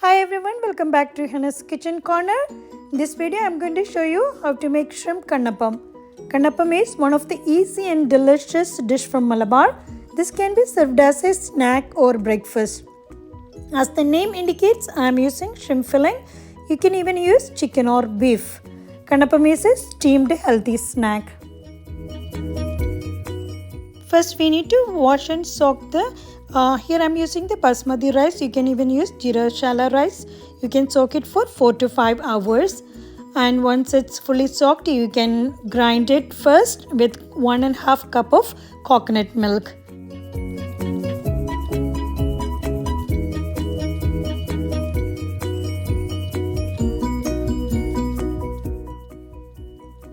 Hi everyone, welcome back to Hannah's Kitchen Corner. In this video I'm going to show you how to make shrimp kannappam. Kannappam is one of the easy and delicious dish from Malabar. This can be served as a snack or breakfast. As the name indicates, I am using shrimp filling. You can even use chicken or beef. Kannappam is a steamed healthy snack. First we need to wash and soak the here I am using the basmati rice. You can even use jeerakashala rice. You can soak it for 4 to 5 hours, and once it's fully soaked you can grind it first with 1.5 cup of coconut milk.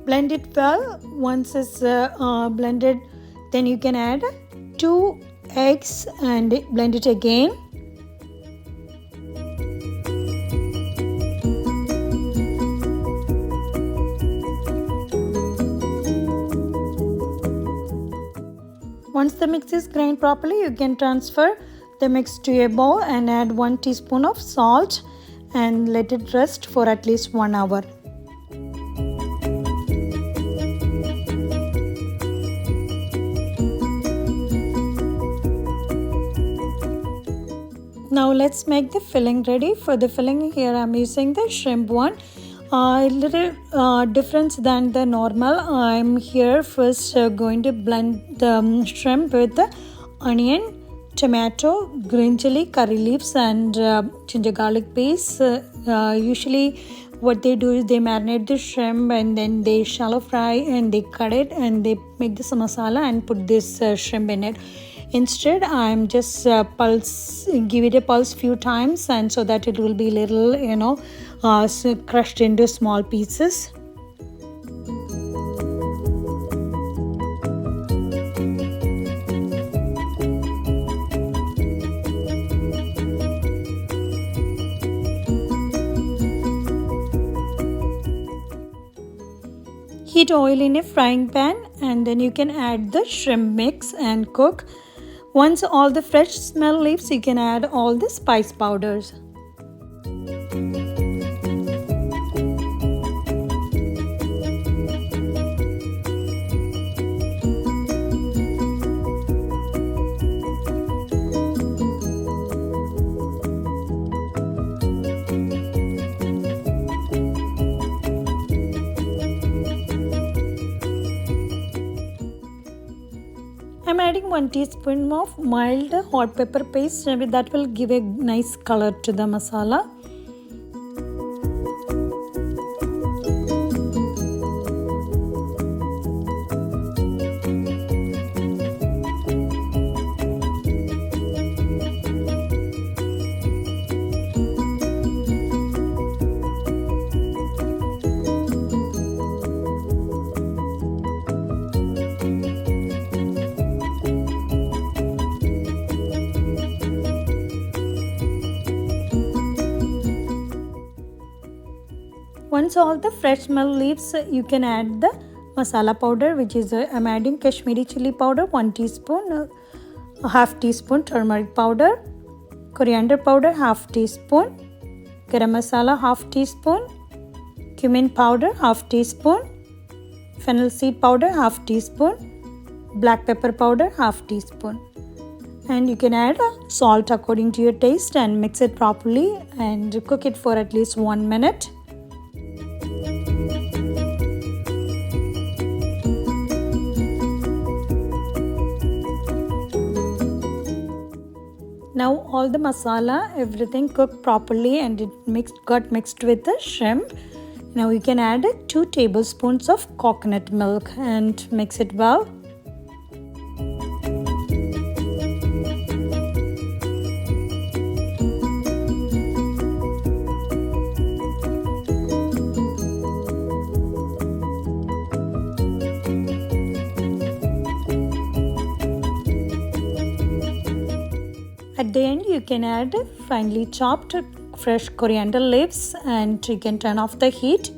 Blend it well. Once it's blended, then you can add 2 eggs and blend it again. Once the mix is ground properly, you can transfer the mix to a bowl and add 1 teaspoon of salt and let it rest for at least 1 hour. Now let's make the filling ready. For the filling, here I'm using the shrimp one. A little difference than the normal. I'm here first going to blend the shrimp with the onion, tomato, green chili, curry leaves and ginger garlic paste. Usually what they do is they marinate the shrimp and then they shallow fry and they cut it and they make this masala and put this shrimp in it. Instead, I'm just give it a pulse few times, and so that it will be little, crushed into small pieces. Heat oil in a frying pan, and then you can add the shrimp mix and cook. Once all the fresh smell leaves, you can add all the spice powders. I'm adding 1 teaspoon of mild hot pepper paste. That will give a nice color to the masala. Once all the fresh smell leaves, you can add the masala powder, which is I'm adding Kashmiri chili powder 1 teaspoon, half teaspoon turmeric powder, coriander powder half teaspoon, garam masala half teaspoon, cumin powder half teaspoon, fennel seed powder half teaspoon, black pepper powder half teaspoon. And you can add salt according to your taste and mix it properly and cook it for at least 1 minute. Now all the masala, everything cooked properly and it got mixed with the shrimp. Now you can add 2 tablespoons of coconut milk and mix it well. At the end, you can add finely chopped fresh coriander leaves and you can turn off the heat.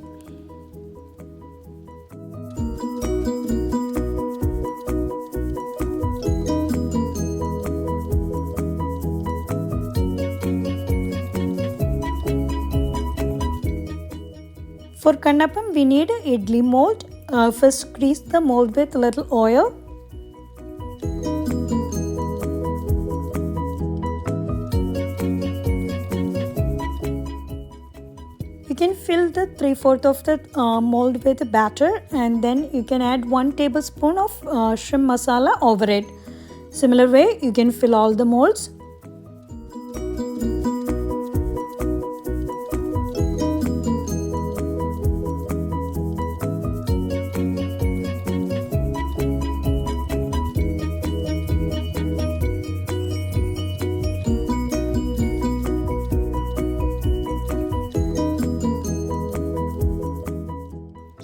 For kanapam, we need a idli mold. First grease the mold with a little oil. You can fill the 3/4 of the mold with batter, and then you can add 1 tablespoon of shrimp masala over it. Similar way, you can fill all the molds.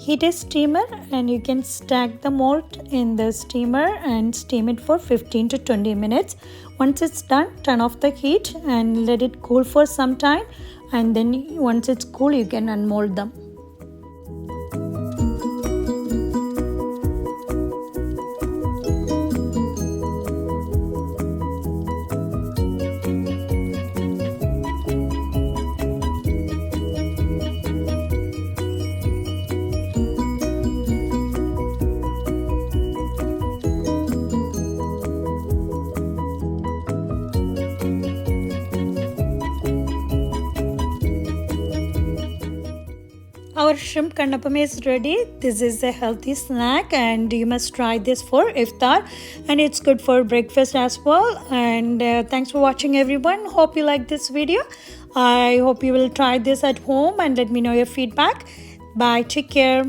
Heat a steamer and you can stack the mold in the steamer and steam it for 15 to 20 minutes. Once it's done, turn off the heat and let it cool for some time, and then once it's cool you can unmold them. Our shrimp kannappam is ready. This is a healthy snack and you must try this for iftar, and it's good for breakfast as well. And thanks for watching everyone. Hope you like this video. I hope you will try this at home and let me know your feedback. Bye. Take care.